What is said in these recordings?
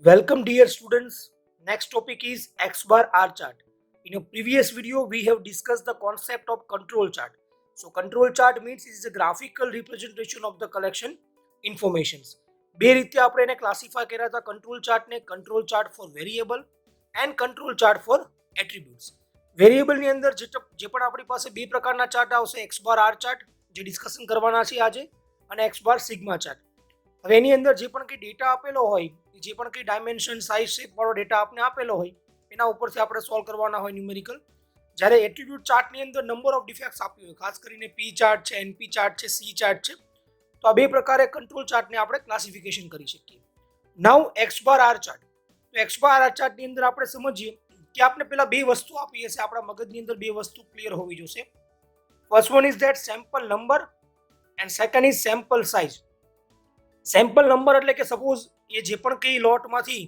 Welcome dear students. Next topic is X bar R chart. In a previous video we have discussed the concept of control chart. So control chart means it is a graphical representation of the collection informations. બે રીતે આપણે એને classify કર્યા હતા control ચાર્ટને control chart for variable and control chart for attributes. વેરિયેબલની અંદર જે પણ આપણી પાસે બે પ્રકારના ચાર્ટ આવશે એક્સ બાર આર ચાર્ટ જે ડિસ્કશન કરવાના છે આજે અને એક્સ બાર સિગ્મા ચાર્ટ. હવે એની અંદર જે પણ કંઈ ડેટા આપેલો હોય જે પણ કંઈ ડાયમેન્શન સાઇઝ શેપ વાળો ડેટા આપણે આપેલો હોય એના ઉપરથી આપણે સોલ્વ કરવાના હોય ન્યુમેરિકલ. જ્યારે એટ્રીબ્યુટ ચાર્ટની અંદર નંબર ઓફ ડિફેક્ટ્સ આપ્યું હોય ખાસ કરીને પી ચાર્ટ છે એનપી ચાર્ટ છે સી ચાર્ટ છે તો આ બે પ્રકારે કંટ્રોલ ચાર્ટને આપણે ક્લાસિફિકેશન કરી શકીએ. નાઉ એક્સ બાર આર ચાર્ટ. તો એક્સ બાર આર ચાર્ટની અંદર આપણે સમજીએ કે આપણે પેલા બે વસ્તુ આપી હશે આપણા મગજની અંદર બે વસ્તુ ક્લિયર હોવી જોઈએ. First one is that sample number and second is sample size. Sample number એટલે કે સપોઝ એ જે પણ કંઈ લોટમાંથી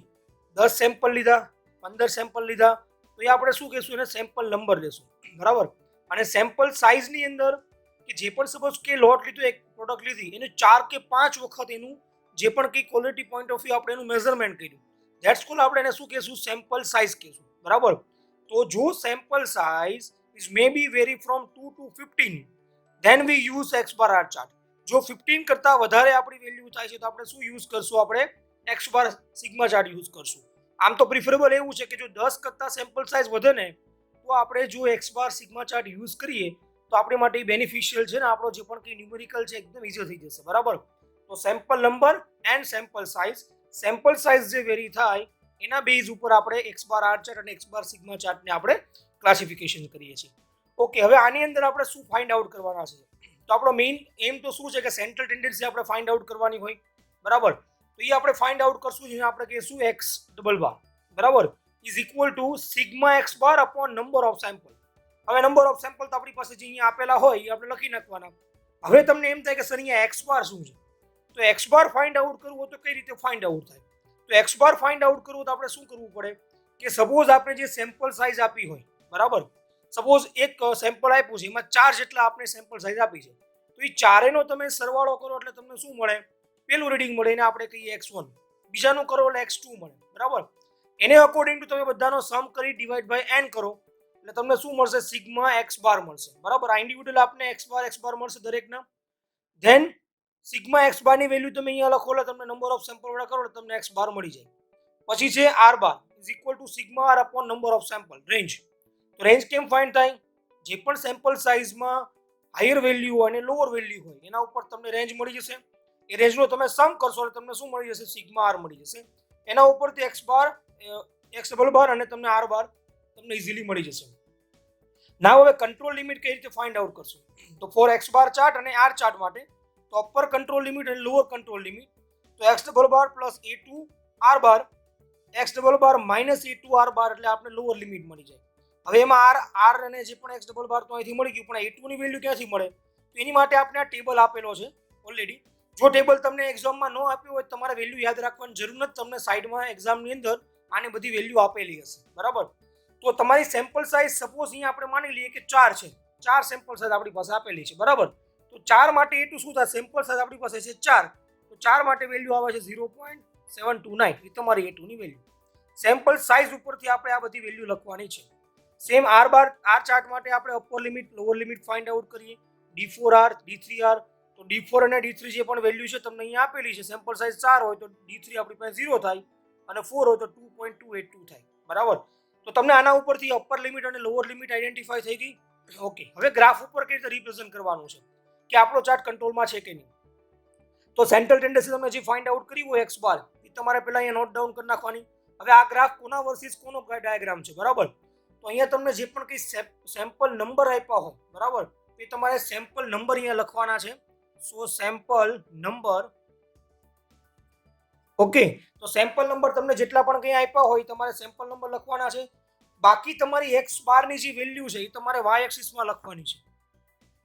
10 સેમ્પલ લીધા 15 સેમ્પલ લીધા તો એ આપણે શું કહેશું એને સેમ્પલ નંબર લેશું, બરાબર. અને સેમ્પલ સાઇઝની અંદર કે જે પણ સપોઝ કે લોટ લીધો એક પ્રોડક્ટ લીધી એનું 4 કે 5 વખત એનું જે પણ કંઈ ક્વોલિટી પોઈન્ટ ઓફ વ્યૂ આપણે એનું મેઝરમેન્ટ કર્યું ધેટ્સ કોલ આપણે એને શું કહેશું સેમ્પલ સાઇઝ કહેશું, બરાબર. તો જો sample size is may be vary from 2 to 15 then we use X bar R chart. જો 15 કરતા વધારે આપણી વેલ્યુ થાય છે તો આપણે શું યુઝ કરશું આપણે x bar sigma chart use કરશું. આમ તો પ્રિફરેબલ એવું છે કે જો 10 કરતા સેમ્પલ સાઇઝ વધે ને તો આપણે જો x bar sigma chart use કરીએ તો આપણી માટે બેનિફિશિયલ છે ને આપણો જે પણ કંઈ ન્યુમેરિકલ છે એકદમ ઇઝી થઈ જશે, બરાબર. તો sample number and sample size જે વેરી થાય એના બેઝ ઉપર આપણે એક્સ બાર આર ચાર્ટ અને એક્સ બાર સિગ્મા ચાર્ટને આપણે ક્લાસિફિકેશન કરીએ છીએ. ઓકે, હવે આની અંદર આપણે શું ફાઇન્ડ આઉટ કરવાના છે? તો આપણો મેઇન એમ તો શું છે કે સેન્ટ્રલ ટેન્ડન્સી આપણે ફાઇન્ડ આઉટ કરવાની હોય, બરાબર. તો એ આપણે ફાઇન્ડ આઉટ કરશું જેને આપણે કહીશું એક્સ ડબલ બાર, બરાબર, is equal to sigma x bar upon number of sample. હવે નંબર ઓફ સેમ્પલ તો આપણી પાસે જે અહીંયા આપેલા હોય એ આપણે લખી નાખવાના. હવે તમને એમ થાય કે સર અહીંયા એક્સ બાર શું છે? તો એક્સ બાર ફાઇન્ડ આઉટ કરવું હોય તો કઈ રીતે ફાઇન્ડ આઉટ થાય? તો એક્સ બાર ફાઇન્ડ આઉટ કરવું તો આપણે શું કરવું પડે કે સપોઝ આપણે જે સેમ્પલ સાઇઝ આપી હોય, બરાબર, સપોઝ એક સેમ્પલ આપ્યું છે એમાં 4 જેટલા આપણે સેમ્પલ સાઇઝ આપી છે તો એ ચારેનો તમે સરવાળો કરો એટલે તમને શું મળે? પેલું રીડિંગ મળે એને આપણે કહીએ x1, બીજાનું કરો એટલે x2 મળે, બરાબર. એને અકોર્ડિંગ ટુ તમે બધાનો સમ કરી ડિવાઈડ બાય n કરો એટલે તમને શું મળશે? સિગ્મા એક્સ બાર મળશે, બરાબર. આ ઇન્ડિવિડ્યુઅલ આપને એક્સ બાર મળશે દરેકના. ધેન સિગ્મા એક્સ બારની વેલ્યુ તમે અહીંયા લખો એટલે તમને નંબર ઓફ સેમ્પલ વડે કરો એટલે તમને એક્સ બાર મળી જાય. પછી છે R bar is equal to sigma R upon number of sample range. તો રેન્જ કેમ ફાઇન્ડ થાય? જે પણ સેમ્પલ સાઇઝમાં હાયર વેલ્યુ હોય અને લોઅર વેલ્યુ હોય એના ઉપર તમને રેન્જ મળી જશે. એ રેન્જનો તમે સમ કરશો એટલે તમને શું મળી જશે? સિગ્મા આર મળી જશે. એના ઉપરથી એક્સ બાર એક્સ ડબલ બાર અને તમને આર બાર તમને ઇઝીલી મળી જશે. ના હવે કંટ્રોલ લિમિટ કઈ રીતે ફાઇન્ડ આઉટ કરશું? તો ફોર એક્સ બાર ચાર્ટ અને આર ચાર્ટ માટે તો અપર કંટ્રોલ લિમિટ અને લોઅર કંટ્રોલ લિમિટ તો એક્સ ડબલ બાર પ્લસ એ ટુ આર બાર એક્સ ડબલ બાર માઇનસ એ ટુ આર બાર એટલે આપણે લોઅર લિમિટ મળી જાય. હવે એમાં આર અને જે પણ એક્સ ડબલ બાર તો અહીંથી મળી ગયું પણ એ ટુ ની વેલ્યુ ક્યાંથી મળે? તો એની માટે આપણે આ ટેબલ આપેલો છે ઓલરેડી. જો ટેબલ તમને એક્ઝામમાં ન આપ્યું હોય તમારે વેલ્યુ યાદ રાખવાની જરૂર નથી, તમને સાઈડમાં એક્ઝામની અંદર આની બધી વેલ્યુ આપેલી હશે, બરાબર. તો તમારી સેમ્પલ સાઇઝ સપોઝ અહીંયા આપણે માની લઈએ કે 4 છે, 4 સેમ્પલ સાઇઝ આપણી પાસે આપેલી છે, બરાબર. તો 4 માટે એ ટુ શું થાય? સેમ્પલ સાઇઝ આપણી પાસે છે 4 તો 4 માટે વેલ્યુ આવે છે 0.729 એ તમારી એ ટુ ની વેલ્યુ. સેમ્પલ સાઇઝ ઉપરથી આપણે આ બધી વેલ્યુ લખવાની છે. સેમ આર ચાર્ટ માટે આપણે upper limit lower limit find out કરીએ. D4R D3R તો D4 અને D3 જે પણ વેલ્યુ છે તમને અહીંયા આપેલી છે. સેમ્પલ સાઇઝ 4 હોય તો D3 આપણી પાસે 0 થાય અને 4 હોય તો 2.282 થાય, બરાબર. તો તમને આના ઉપરથી અપર લિમિટ અને લોઅર લિમિટ આઈડેન્ટિફાઈ થઈ ગઈ. ઓકે, હવે ગ્રાફ ઉપર કઈ રીતે રિપ્રેઝન્ટ કરવાનું છે કે આપણો ચાર્ટ કંટ્રોલમાં છે કે નહીં? તો સેન્ટ્રલ ટેન્ડન્સી તમે જે ફાઇન્ડ આઉટ કરી હોય એક્સ બાર એ તમારે પહેલા અહીંયા નોટ ડાઉન કરી નાખવાની. હવે આ ગ્રાફ કોના વર્સિસ કોનો ડાયાગ્રામ છે, બરાબર. તો અહીંયા તમને જે પણ કંઈ સેમ્પલ નંબર આપ્યા હોય, બરાબર, એ તમારે સેમ્પલ નંબર અહીંયા લખવાના છે. સો સેમ્પલ નંબર, ઓકે. તો સેમ્પલ નંબર તમને જેટલા પણ કંઈ આપ્યા હોય તમારે સેમ્પલ નંબર લખવાના છે. બાકી તમારી એક્સ બારની જે વેલ્યુ છે એ તમારે વાય એક્સિસમાં લખવાની છે,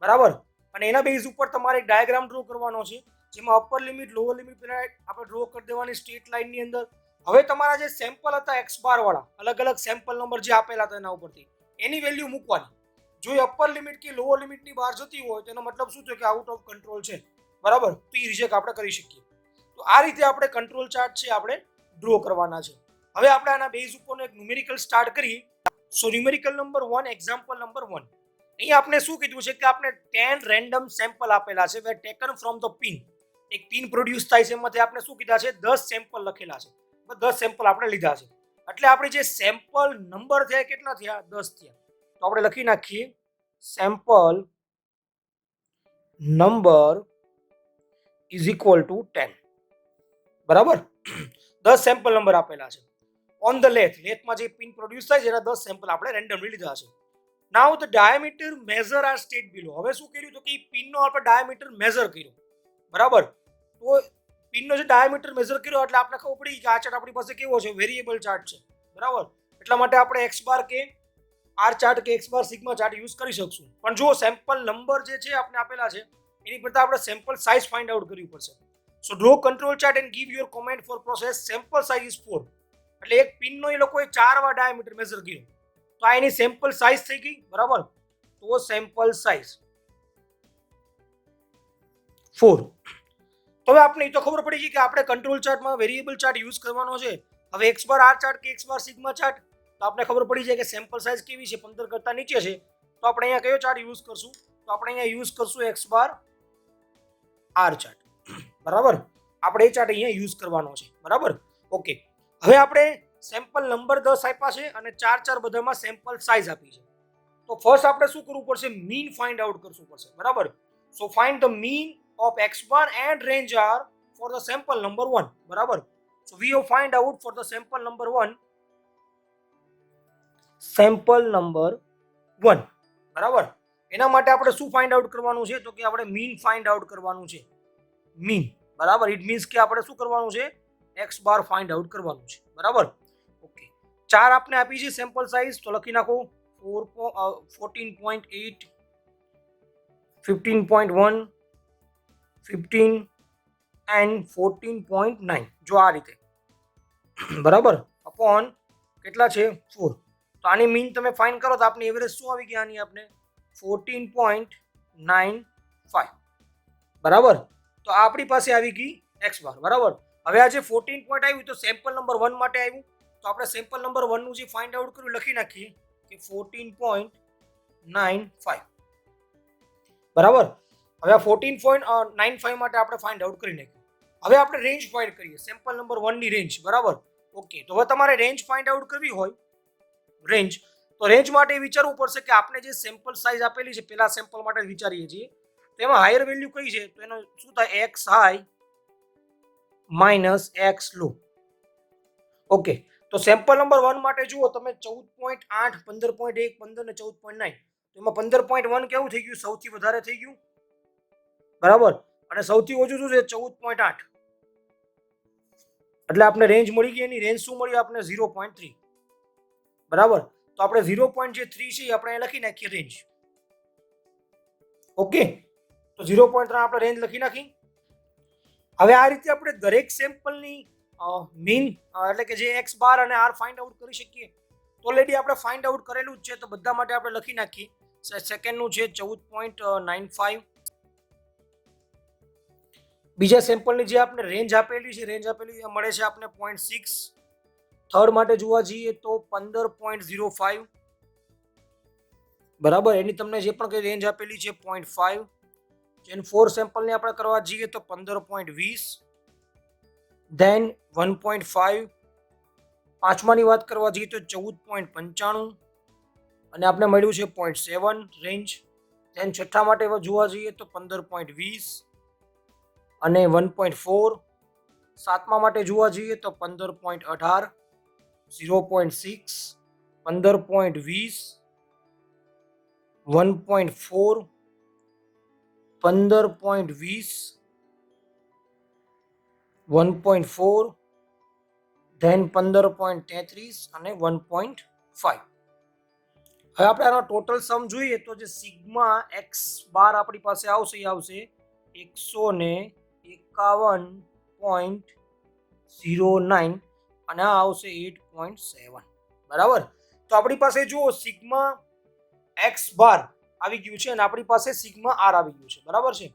બરાબર. અને એના બેઝ ઉપર તમારે એક ડાયાગ્રામ ડ્રો કરવાનો છે જેમાં અપર લિમિટ લોઅર લિમિટ પહેલા આપણે ડ્રો કરી દેવાની સ્ટ્રેટ લાઇનની અંદર. હવે તમારા જે સેમ્પલ હતા એક્સ બાર વાળા અલગ અલગ સેમ્પલ નંબર જે આપેલા હતા એના ઉપરથી એની વેલ્યુ મૂકવાની. જો એ અપર લિમિટ કે લોઅર લિમિટની બહાર જતી હોય તેનો મતલબ શું થયો કે આઉટ ઓફ કંટ્રોલ છે, બરાબર. તો એ રિજેક્ટ આપણે કરી શકીએ. તો આ રીતે આપણે કંટ્રોલ ચાર્ટ છે આપણે ડ્રો કરવાના છે. હવે આપણે આના બેઝ ઉપર એક ન્યુમેરિકલ સ્ટાર્ટ કરીએ. સો ન્યુમેરિકલ નંબર 1, એક્ઝામ્પલ નંબર 1. અહીંયા આપણે શું કીધું છે કે આપણે 10 રેન્ડમ સેમ્પલ આપેલા છે વેર ટેકન ફ્રોમ ધ પિન. એક પિન પ્રોડ્યુસ થાય છે, એમાંથી આપણે શું કીધા છે 10 સેમ્પલ લખેલા છે. 10 સેમ્પલ આપણે લીધા છે, એટલે આપણે જે સેમ્પલ નંબર થયા કેટલા થયા 10 થયા. તો આપણે લખી નાખીએ sample number is equal two 10. બરાબર. 10 સેમ્પલ નંબર આપેલા છે. ઓન ધ લેથમાં જે પિન પ્રોડ્યુસ થાય છે એના 10 સેમ્પલ આપણે રેન્ડમલી લીધા છે. Now the diameter measure are state below. હવે શું કર્યું તો કે પિનનો આપણે ડાયામીટર મેઝર કર્યો. બરાબર. તો પિનનો જે ડાયામીટર મેઝર કર્યો એટલે આપણે ખબર પડી કે આ ચાર્ટ આપણી પાસે કેવો છે, વેરિયેબલ ચાર્ટ છે. બરાબર. એટલા માટે આપણે એક્સ બાર કે આર ચાર્ટ કે x bar sigma chart use કરી શકશું. પણ જો સેમ્પલ નંબર જે છે આપણે આપેલા છે એની કરતાં આપણે સેમ્પલ સાઇઝ ફાઇન્ડ આઉટ કરવી પડશે. So draw control chart and give your comment for process. Sample size is 4. એટલે એક પિનનો એ લોકોએ 4 વાર ડાયામીટર મેઝર કર્યો, તો આ એની સેમ્પલ સાઇઝ થઈ ગઈ. બરાબર. તો સેમ્પલ સાઇઝ 4. તો હવે આપણે તો ખબર પડી ગઈ કે આપણે કંટ્રોલ ચાર્ટમાં વેરિયેબલ ચાર્ટ યુઝ કરવાનો છે. હવે એક્સ બાર આર ચાર્ટ કે એક્સ બાર સિગ્મા ચાર્ટ, તો આપણે ખબર પડી જાય કે સેમ્પલ સાઇઝ કેવી છે, 15 કરતાં નીચે છે. તો આપણે અહીંયા કયો ચાર્ટ યુઝ કરશું? તો આપણે અહીંયા યુઝ કરશું એક્સ બાર આર ચાર્ટ. બરાબર. આપણે એ ચાર્ટ અહીંયા યુઝ કરવાનો છે. બરાબર. ઓકે. હવે આપણે સેમ્પલ નંબર 10 આપ્યા છે અને 4 બધામાં સેમ્પલ સાઇઝ આપી છે. તો ફર્સ્ટ આપણે શું કરવું પડશે? મીન ફાઇન્ડ આઉટ કરવું પડશે. બરાબર. So find the mean of x bar and range r for the sample number 1. બરાબર. So we have find out for the sample number 1, sample number 1. બરાબર. એના માટે આપણે શું ફાઇન્ડ આઉટ કરવાનું છે? તો કે આપણે મીન ફાઇન્ડ આઉટ કરવાનું છે. મીન. બરાબર. ઇટ મીન્સ કે આપણે શું કરવાનું છે? x બાર ફાઇન્ડ આઉટ કરવાનું છે. બરાબર. ઓકે. 4 આપને આપી છે સેમ્પલ સાઇઝ, તો લખી નાખો 14.8, 15.1, 15 and 14.9. જો આ રીતે. બરાબર. અપોન કેટલા છે? 4. તો આની મીન તમે ફાઇન્ડ કરો તો આપની એવરેજ શું આવી ગઈ? આની આપણે 14.95. બરાબર. તો આપણી પાસે આવી ગઈ એક્સ બાર. બરાબર. હવે આ જે 14 પોઈન્ટ આવ્યું તો સેમ્પલ નંબર 1 માટે આવ્યું, તો આપણે સેમ્પલ નંબર 1 નું જે ફાઇન્ડ આઉટ કર્યું લખી નાખીએ કે 14.95. બરાબર. હવે આ 14.95 માટે આપણે ફાઇન્ડ આઉટ કરી નાખ્યું. હવે આપણે રેન્જ ફાઇન્ડ કરીએ, સેમ્પલ નંબર 1 ની રેન્જ. બરાબર. ઓકે. તો હવે તમારે રેન્જ ફાઇન્ડ આઉટ કરવી હોય, રેન્જ, તો રેન્જ માટે વિચારવું પડશે કે આપણે જે સેમ્પલ સાઇઝ આપેલી છે પેલા સેમ્પલ માટે વિચારીએ છીએ, તો એમાં હાયર વેલ્યુ કઈ છે? તો એનો શું થાય? એક્સ હાઈ માઇનસ એક્સ લો. ઓકે. તો સેમ્પલ નંબર 1 માટે જુઓ તમે 14.8, 15.1, 15 ને 14.9. તો એમાં 15.1 કેવું થઈ ગયું? સૌથી વધારે થઈ ગયું. બરાબર. અને સૌથી ઓછું શું છે? 14.8. એટલે આપણે રેન્જ મળી ગઈ. એની રેન્જ શું મળી આપણે? 0.3. બરાબર. તો આપણે 0.3 છે આપણે લખી નાખીએ રેન્જ. ઓકે. તો 0.3 આપણે રેન્જ લખી નાખી. હવે આ રીતે આપણે દરેક સેમ્પલની મીન એટલે કે જે એક્સ બાર અને આર ફાઇન્ડ આઉટ કરી શકીએ. તો ઓલરેડી આપણે ફાઇન્ડ આઉટ કરેલું જ છે, તો બધા માટે આપણે લખી નાખીએ. સેકન્ડનું છે 14.95. બીજા સેમ્પલની જે આપણે રેન્જ આપેલી છે મળે છે આપણે 0.6. થર્ડ માટે જોવા જઈએ તો 15.05. બરાબર. એની તમને જે પણ કઈ રેન્જ આપેલી છે 0.5. જેન 4 સેમ્પલની આપણે કરવા જઈએ તો 15.20, ધેન 1.5. પાંચમાની વાત કરવા જઈએ તો 14.95 અને આપણે મળ્યું છે 0.7 રેન્જ. ધેન છઠ્ઠા માટે જોવા જઈએ તો 15.20 અને 1.4. સાતમા માટે જોવા જઈએ તો 15.18, 0.6, 15.20, 1.4, 15.20, 1.4, ધેન 15.33 અને 1.5. હવે આપણે આનો ટોટલ સમ જોઈએ તો જે સિગ્મા એક્સ બાર આપણી પાસે આવશે એ આવશે 151.09 અને આ આવશે 8.7. બરાબર. તો આપણી પાસે જુઓ સિગ્મા એક્સ બાર આવી ગયું છે અને આપણી પાસે સિગ્મા આર આવી ગયું છે. બરાબર છે.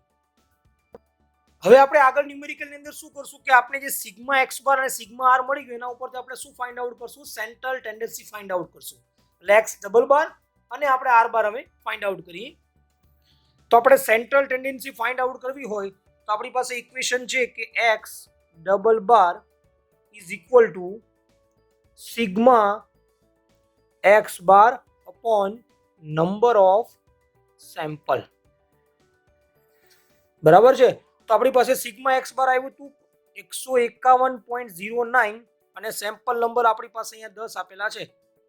હવે આપણે આગળ ન્યુમેરિકલની અંદર શું કરશું કે આપણે જે સિગ્મા એક્સ બાર અને સિગ્મા આર મળી ગયું એના ઉપરથી આપણે શું ફાઇન્ડ આઉટ કરશું, સેન્ટ્રલ ટેન્ડન્સી ફાઇન્ડ આઉટ કરશું. એટલે એક્સ ડબલ બાર અને આપણે આર બાર હવે ફાઇન્ડ આઉટ કરીએ. તો આપણે સેન્ટ્રલ ટેન્ડન્સી ફાઇન્ડ આઉટ કરવી હોય તો આપણી પાસે ઇક્વેશન છે કે x double bar is equal to sigma x bar upon number of sample. બરાબર છે. તો આપણી પાસે સિગ્મા એક્સ બાર આવ્યું હતું 151.09 અને સેમ્પલ નંબર આપણી પાસે અહીંયા 10 આપેલા છે.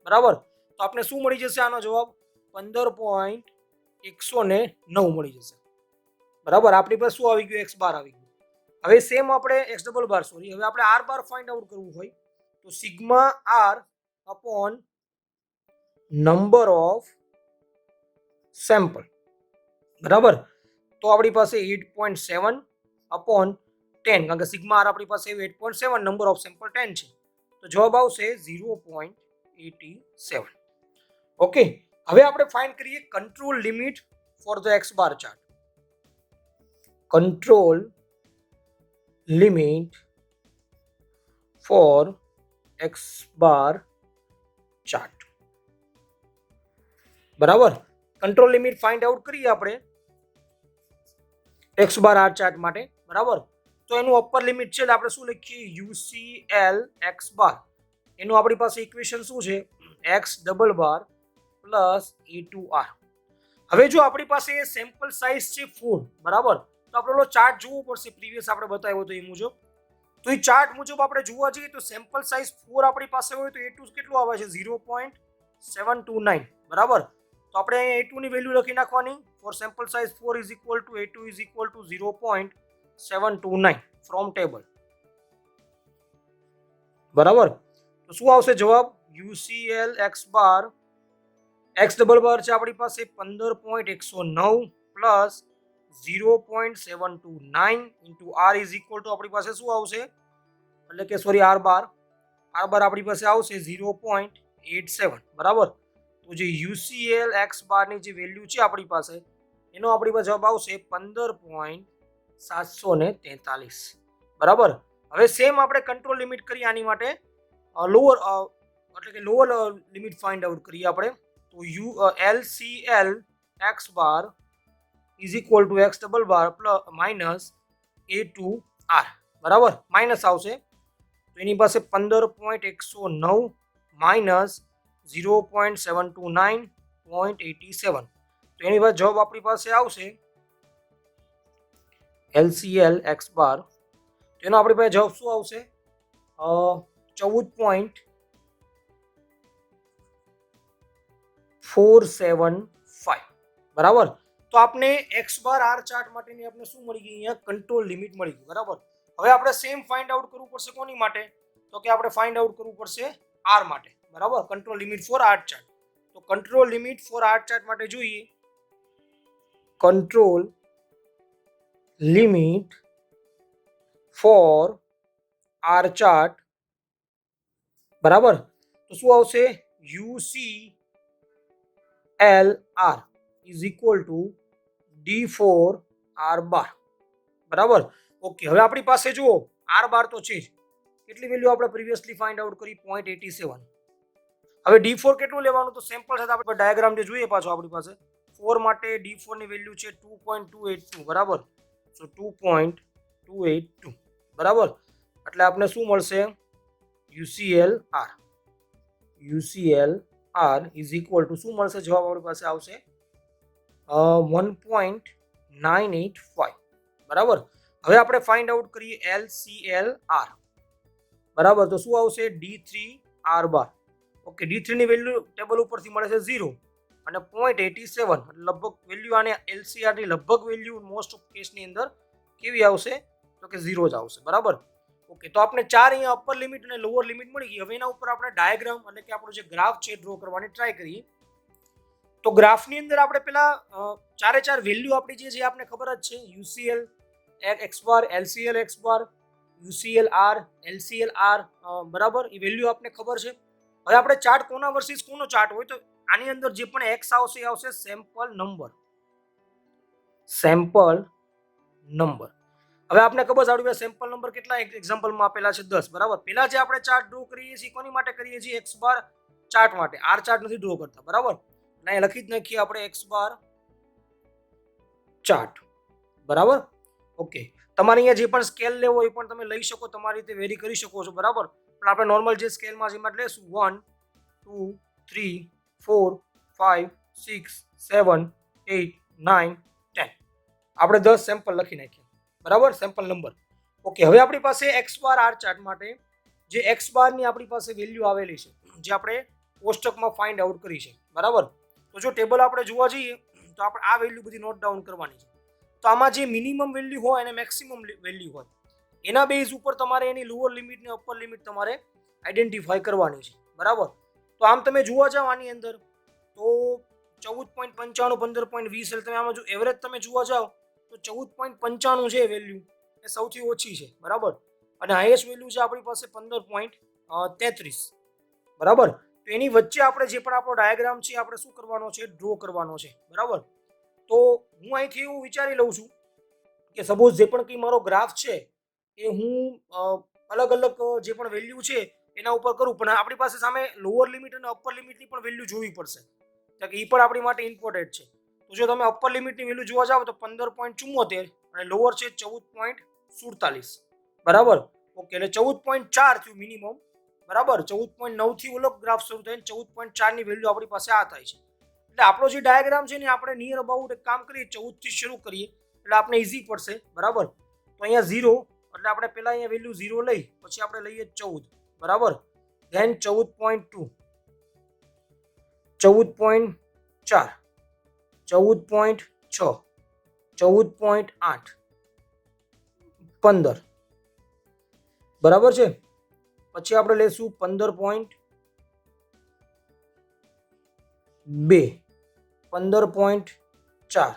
બરાબર. તો આપણે શું મળી જશે, આનો જવાબ 15.109 મળી જશે. બરાબર. આપણી પાસે શું આવી ગયું, એક્સ બાર આવી ગયું. હવે સેમ આપણે એક્સ ડબલ બાર સોરી હવે આપણે આર બાર ફાઇન્ડ આઉટ કરવું હોય તો sigma R upon number of sample. બરાબર. તો આપણી પાસે 8.7 અપોન 10 કારણ કે સિગ્મા આર આપણી પાસે 8.7 નંબર ઓફ સેમ્પલ 10 છે તો જવાબ આવશે 0.87. ઓકે. હવે આપણે ફાઇન્ડ કરીએ control limit for the X bar chart. Control limit for X bar chart. બરાબર. કંટ્રોલ લિમિટ ફાઇન્ડ આઉટ કરીએ આપણે એક્સ બાર આર ચાર્ટ માટે. બરાબર. તો એનું અપર લિમિટ છે એટલે આપણે શું લખીએ, યુસીએલ એક્સ બાર. એનું આપણી પાસે ઇક્વેશન શું છે, એક્સ ડબલ બાર પ્લસ A2R. હવે જો આપણી પાસે સેમ્પલ સાઇઝ છે 4. બરાબર. તો આપણે ચાર્ટ જોવો પડશે, પ્રીવિયસ આપણે બતાવ્યો તો એ મુજબ. તો એ ચાર્ટ મુજબ આપણે જોવા જઈએ તો સેમ્પલ સાઇઝ 4 આપણી પાસે હોય તો A2 કેટલું આવે છે, 0.729. બરાબર. તો આપણે અહીંયા A2 ની વેલ્યુ લખી નાખવાની. For sample size 4 is equal to A2 is equal to 0.729 from table. બરાબર. તો શું આવશે જવાબ, UCL X bar X double bar છે આપણી પાસે 15.109 plus 0.729 into R is equal to આપણી પાસે શું આવશે, એટલે કે સોરી આર બાર આપણી પાસે આવશે 0.87. બરાબર. તો જે યુસીએલ એક્સ બારની જે વેલ્યુ છે આપણી પાસે એનો આપણી પાસે જવાબ આવશે 15.743. બરાબર. હવે સેમ આપણે કંટ્રોલ લિમિટ કરીએ આની માટે, લોઅર એટલે કે લોઅર લિમિટ ફાઇન્ડ આઉટ કરીએ આપણે. તો LCL x bar is equal two x double bar plus minus A2R. બરાબર. માઇનસ આવશે તો એની પાસે 15.109 માઇનસ 0.729.87. તો એની પાસે જવાબ આપણી પાસે આવશે LCL એક્સ બાર. તો એનો આપણી પાસે જવાબ શું આવશે, 14.475. બરાબર. તો આપણે એક્સ બાર આર ચાર્ટ માટેની આપણે શું મળી ગઈ, અહીંયા કંટ્રોલ લિમિટ મળી ગઈ. બરાબર. હવે આપણે સેમ ફાઇન્ડ આઉટ કરવું પડશે કોની માટે, તો કે આપણે ફાઇન્ડ આઉટ કરવું પડશે આર માટે. બરાબર. Control limit for R chart. તો control limit for R chart માટે જોઈએ control limit for R chart. બરાબર. તો શું આવશે, UCL R is equal to D4 R બાર. બરાબર. ઓકે. હવે આપણી પાસે જુઓ આર બાર તો છે જ, કેટલી વેલ્યુ આપણે પ્રીવિયસલી ફાઇન્ડ આઉટ કરી 0.87. હવે D4 કેટલું લેવાનું, તો સેમ્પલ સાથે આપણે ડાયાગ્રામ જે જોઈએ પાછો આપણી પાસે 4 માટે D4 ની વેલ્યુ છે 2.282. બરાબર. સો 2.282. બરાબર. એટલે આપણે શું મળશે, UCL R is equal two શું મળશે, જવાબ આપણી પાસે આવશે 1.985. બરાબર. હવે આપણે ફાઇન્ડ આઉટ કરીએ LCL R. બરાબર. તો શું આવશે, D3 R બાર. ઓકે. D3 ની વેલ્યુ ટેબલ ઉપરથી મળે છે 0 અને 0.87 લગભગ વેલ્યુ આને LCR ની લગભગ વેલ્યુ મોસ્ટ ઓફ કેસની અંદર કેવી આવશે, તો કે 0 જ આવશે. બરાબર. ઓકે. તો આપણે ચાર અહીંયા અપર લિમિટ અને લોઅર લિમિટ મળી ગઈ. હવે એના ઉપર આપણે ડાયાગ્રામ એટલે કે આપણો જે ગ્રાફ છે ડ્રો કરવાની ટ્રાય કરીએ. તો ગ્રાફની અંદર આપણે પેલા ચારે ચાર વેલ્યુ આપણી જે છે આપણે ખબર જ છે, UCL x bar, LCL x bar, UCL R, LCL R. બરાબર. એ વેલ્યુ આપણે ખબર છે. હવે આપણે ચાર્ટ કોના વર્સિસ કોનો ચાર્ટ હોય તો આની અંદર જે પણ એક્સ આવશે એ આવશે સેમ્પલ નંબર. હવે આપણે ખબર છે આપણી પાસે સેમ્પલ નંબર કેટલા એક્ઝામ્પલમાં આપેલા છે 10 બરાબર. પહેલા જે આપણે ચાર્ટ ડ્રો કરીએ છીએ કોની માટે કરીએ છીએ એક્સ બાર ચાર્ટ માટે, આર ચાર્ટ નથી ડ્રો કરતા બરાબર. અને અહીં લખી જ નાખીએ આપણે એક્સ બાર ચાર્ટ બરાબર. ઓકે, તમારે અહીંયા જે પણ સ્કેલ લેવો એ પણ તમે લઈ શકો, તમારી રીતે વેરી કરી શકો છો બરાબર. પણ આપણે નોર્મલ જે સ્કેલમાં જેમાં લેશું 1 2 3 4 5 6 7 8 9 10 આપણે 10 સેમ્પલ લખી નાખ્યા બરાબર, સેમ્પલ નંબર. ઓકે, હવે આપણી પાસે એક્સ બાર આર ચાર્ટ માટે જે એક્સ બારની આપણી પાસે વેલ્યુ આવેલી છે જે આપણે કોષ્ટકમાં ફાઇન્ડ આઉટ કરી છે બરાબર. તો જો ટેબલ આપણે જોવા જઈએ તો આપણે આ વેલ્યુ બધી નોટ ડાઉન કરવાની છે. તો આમાં જે મિનિમમ વેલ્યુ હોય અને મેક્સિમમ વેલ્યુ હોય એના બેઝ ઉપર તમારે એની લોઅર લિમિટ ને અપર લિમિટ તમારે આઈડેન્ટિફાઈ કરવાની છે બરાબર. તો આમ તમે જોવા જાવ આની અંદર તો 14.95 15.20 એટલે તમે આમાં જો એવરેજ તમે જોવા જાવ તો 14.95 છે વેલ્યુ એ સૌથી ઓછી છે બરાબર. અને હાઈએસ્ટ વેલ્યુ છે આપણી પાસે 15.33 બરાબર. તો એની વચ્ચે આપણે જે પણ આપણો ડાયાગ્રામ છે આપણે શું કરવાનો છે, ડ્રો કરવાનો છે બરાબર. તો હું અહીંથી એવું વિચારી લઉં છું કે સપોઝ જે પણ કંઈ મારો ગ્રાફ છે એ હું અલગ અલગ જે પણ વેલ્યુ છે એના ઉપર કરું, પણ આપણી પાસે સામે લોઅર લિમિટ અને અપર લિમિટની પણ વેલ્યુ જોવી પડશે કે એ પણ આપણી માટે ઇમ્પોર્ટન્ટ છે. તો જો તમે અપર લિમિટની વેલ્યુ જોવા જાવ તો 15.74 અને લોઅર છે 14.47 બરાબર. ઓકે, એટલે 14.4 થયું મિનિમમ બરાબર. 14.9 થી ઓલો ગ્રાફ શરૂ થાય 14.4 ની વેલ્યુ આપણી પાસે આ થાય છે. એટલે આપણો જે ડાયાગ્રામ છે ને આપણે નિયર અબાઉટ એક કામ કરીએ 14 થી શરૂ કરીએ એટલે આપણે ઈઝી પડશે બરાબર. તો અહીંયા 0 એટલે આપણે પહેલા અહીંયા વેલ્યુ 0 લઈ પછી આપણે લઈએ 14 બરાબર. ધેન 14.2 14.4 14.6 14.8 15 બરાબર છે. પછી આપણે લેશું 15.2 15.4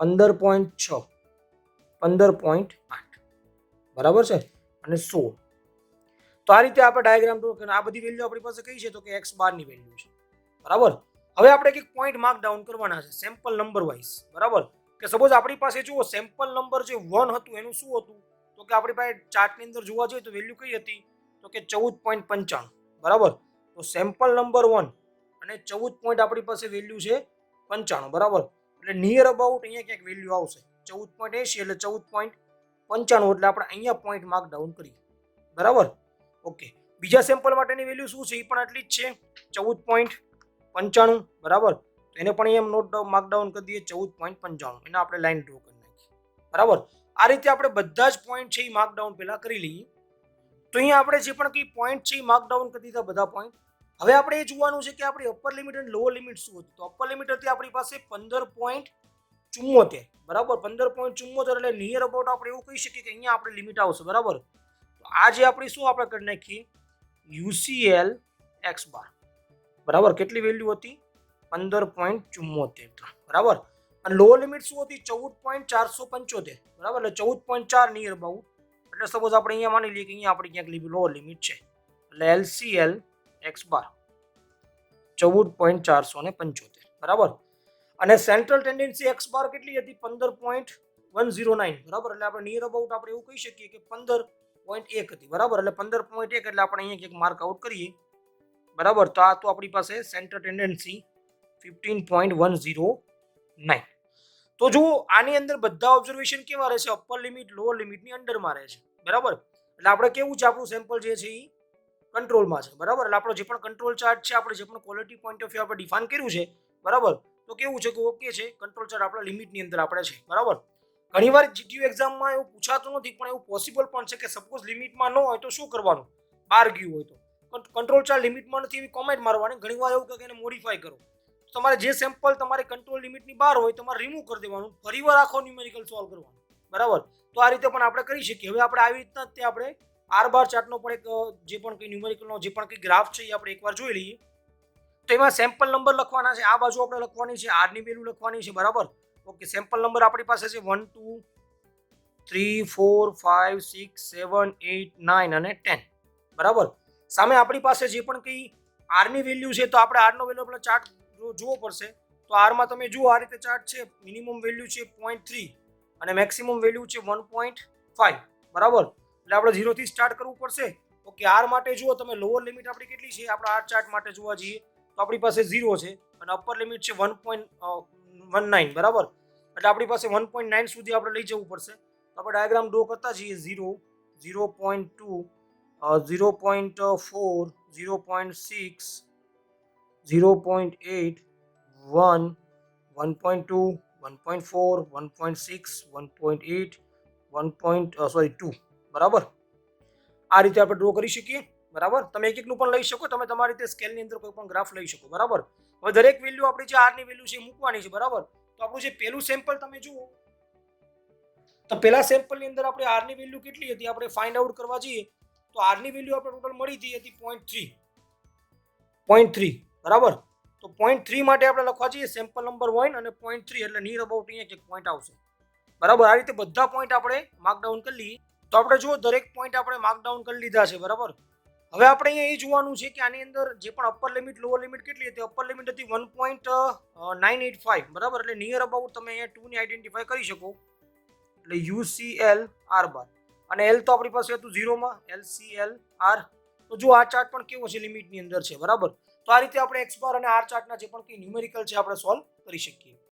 15.6 15.8 બરાબર છે અને 16. તો આ રીતે આપણે ડાયાગ્રામ ડ્રો કરીને આ બધી વેલ્યુ આપણી પાસે કઈ છે તો કે એક્સ બારની વેલ્યુ છે બરાબર. હવે આપણે એક પોઈન્ટ માર્ક ડાઉન કરવાના છે સેમ્પલ નંબર વાઇઝ બરાબર. કે સપોઝ આપણી પાસે જુઓ સેમ્પલ નંબર જે 1 હતું એનું શું હતું તો કે આપણી પાસે ચાર્ટની અંદર જોવા જઈએ તો વેલ્યુ કઈ હતી તો કે 14.95 બરાબર. તો સેમ્પલ નંબર 1 અને 14 પોઈન્ટ આપણી પાસે વેલ્યુ છે 95 બરાબર. એટલે નિયર અબાઉટ અહીંયા ક્યાંક વેલ્યુ આવશે 14.80 એટલે 14.95 એટલે આપણે અહીંયા પોઈન્ટ માર્ક ડાઉન કરીએ બરાબર. ઓકે, બીજા સેમ્પલ માટેની વેલ્યુ શું છે એ પણ આટલી જ છે 14.95 બરાબર. તો એને પણ અહીંયા નોટ ડાઉન માર્ક ડાઉન કરી દઈએ 14.95 એને આપણે લાઈન ડ્રો કરી નાખીએ બરાબર. આ રીતે આપણે બધા જ પોઈન્ટ છે એ માર્ક ડાઉન પહેલા કરી લઈએ. તો અહીંયા આપણે જે પણ કંઈ પોઈન્ટ છે એ માર્ક ડાઉન કરી દીધા બધા પોઈન્ટ. હવે આપણે એ જોવાનું છે કે આપણી અપર લિમિટ અને લોઅર લિમિટ શું હતી. તો અપર લિમિટ હતી આપણી પાસે 15.74 બરાબર. 15.74 એટલે નિયર અબાઉટ આપણે એવું કહી શકીએ કે અહીંયા આપણે લિમિટ આવશે બરાબર. તો આ જે આપણી શું આપણે કરી નાખીએ UCL એક્સ બાર બરાબર. કેટલી વેલ્યુ હતી 15.74 બરાબર. અને લોઅર લિમિટ શું હતી 14.475 બરાબર. એટલે 14.4 નિયર અબાઉટ. એટલે સપોઝ આપણે અહીંયા માની લઈએ કે અહીંયા આપણી ક્યાંક લોઅર લિમિટ છે એટલે LCL એક્સ બાર 14.475 બરાબર. અને સેન્ટ્રલ ટેન્ડન્સી એક્સ બાર કેટલી હતી 15.109 બરાબર. એટલે આપણે નિયર અબાઉટ આપણે એવું કહી શકીએ કે 15.1 હતી બરાબર. એટલે 15.1 એટલે આપણે અહીંયા ક્યાંક માર્ક આઉટ કરીએ બરાબર. તો આ તો આપણી પાસે સેન્ટ્રલ ટેન્ડન્સી 15.109. તો જો આની અંદર બધા ઓબ્ઝર્વેશન કેવા રહેશે અપર લિમિટ લોઅર લિમિટની અંડરમાં રહે છે બરાબર. એટલે આપણે કેવું છે આપણું સેમ્પલ જે છે એ કંટ્રોલમાં છે બરાબર. એટલે આપણો જે પણ કંટ્રોલ ચાર્ટ છે આપણે જે પણ ક્વોલિટી પોઈન્ટ ઓફ વ્યૂ આપણે ડિફાઇન કર્યું છે બરાબર. તો કેવું છે કે ઓકે છે કંટ્રોલ ચાર્ટ આપણા લિમિટની અંદર આપણે છે બરાબર. ઘણીવાર જીટીયુ એક્ઝામમાં એવું પૂછાતું નથી પણ એવું પોસિબલ પણ છે કે સપોઝ લિમિટમાં ન હોય તો શું કરવાનું, બહાર ગયું હોય તો કંટ્રોલ ચાર્ટ લિમિટમાં નથી એવી કોમેન્ટ મારવાની. ઘણીવાર એવું કે એને મોડિફાઈ કરો. તમારે જે સેમ્પલ તમારે કંટ્રોલ લિમિટની બહાર હોય તમારે રિમૂવ કરી દેવાનું, ફરીવાર આખો ન્યુમેરિકલ સોલ્વ કરવાનો બરાબર. તો આ રીતે પણ આપણે કરી શકીએ. હવે આપણે આવી રીતના તે આપણે આર બાર ચાર્ટનો પણ એક જે પણ કંઈ ન્યુમેરિકલનો જે પણ કંઈ ગ્રાફ છે એ આપણે એકવાર જોઈ લઈએ. તો એમાં સેમ્પલ નંબર લખવાના છે, આ બાજુ આપણે લખવાની છે આરની વેલ્યુ લખવાની છે બરાબર. ઓકે, સેમ્પલ નંબર આપણી પાસે છે 1 2 3 4 5 6 7 8 9 અને 10 બરાબર. સામે આપણી પાસે જે પણ કંઈ આરની વેલ્યુ છે તો આપણે આરનો વેલ્યુ આપણે ચાર્ટ જોવો પડશે. તો આરમાં તમે જુઓ આ રીતે ચાર્ટ છે. મિનિમમ વેલ્યુ છે 0.3 અને મેક્સિમમ વેલ્યુ છે 1.9 5 બરાબર. એટલે આપણે 0 થી સ્ટાર્ટ કરવું પડશે. ઓકે, આર માટે જુઓ તમે લોઅર લિમિટ આપણી કેટલી છે આપણા આર ચાર્ટ માટે જોવા જઈએ તો આપણી પાસે 0 છે અને અપર લિમિટ છે 1.19 બરાબર. એટલે આપણી પાસે 1.9 સુધી આપણે લઈ જવું પડશે. તો આપણે ડાયાગ્રામ ડ્રો કરતા જઈએ 0, 0.2, 0.4, 0.6, 0.8, 1, 1.2, 1.4, 1.6, 1.8, 2 બરાબર. આ રીતે આપણે ડ્રો કરી શકીએ બરાબર. તમે એક એકનું પણ લઈ શકો, તમે તમારી રીતે સ્કેલની અંદર કોઈ પણ ગ્રાફ લઈ શકો બરાબર. હવે દરેક વેલ્યુ આપણી જે આરની વેલ્યુ છે મૂકવાની છે બરાબર. તો આપણું જે પહેલું સેમ્પલ તમે જુઓ તો પહેલા સેમ્પલની અંદર આપણે આરની વેલ્યુ કેટલી હતી આપણે ફાઇન્ડ આઉટ કરવા જઈએ તો આરની વેલ્યુ આપણે ટોટલ મળી હતી 0.3 બરાબર. તો 0.3 માટે આપણે લખવા જઈએ સેમ્પલ નંબર 1 અને 0.3 એટલે નિયર અબાઉટ અહીંયા એક પોઈન્ટ આવશે બરાબર. આ રીતે બધા પોઈન્ટ આપણે માર્ક ડાઉન કરી લઈએ. તો આપણે જુઓ દરેક પોઈન્ટ આપણે માર્ક ડાઉન કરી લીધા છે બરાબર. હવે આપણે અહીંયા એ જોવાનું છે કે આની અંદર જે પણ અપર લિમિટ લોઅર લિમિટ કેટલી હતી અપર લિમિટ હતી 1.985 બરાબર. એટલે નિયર અબાઉટ તમે અહીંયા 2 ને આઈડેન્ટિફાઈ કરી શકો એટલે UCL R બાર અને L તો આપણી પાસે હતું 0 માં LCL R. તો જો આ ચાર્ટ પણ કેવો છે લિમિટની અંદર છે બરાબર. તો આ રીતે આપણે X બાર અને R ચાર્ટના જે પણ કંઈ ન્યુમેરિકલ છે આપણે સોલ્વ કરી શકીએ.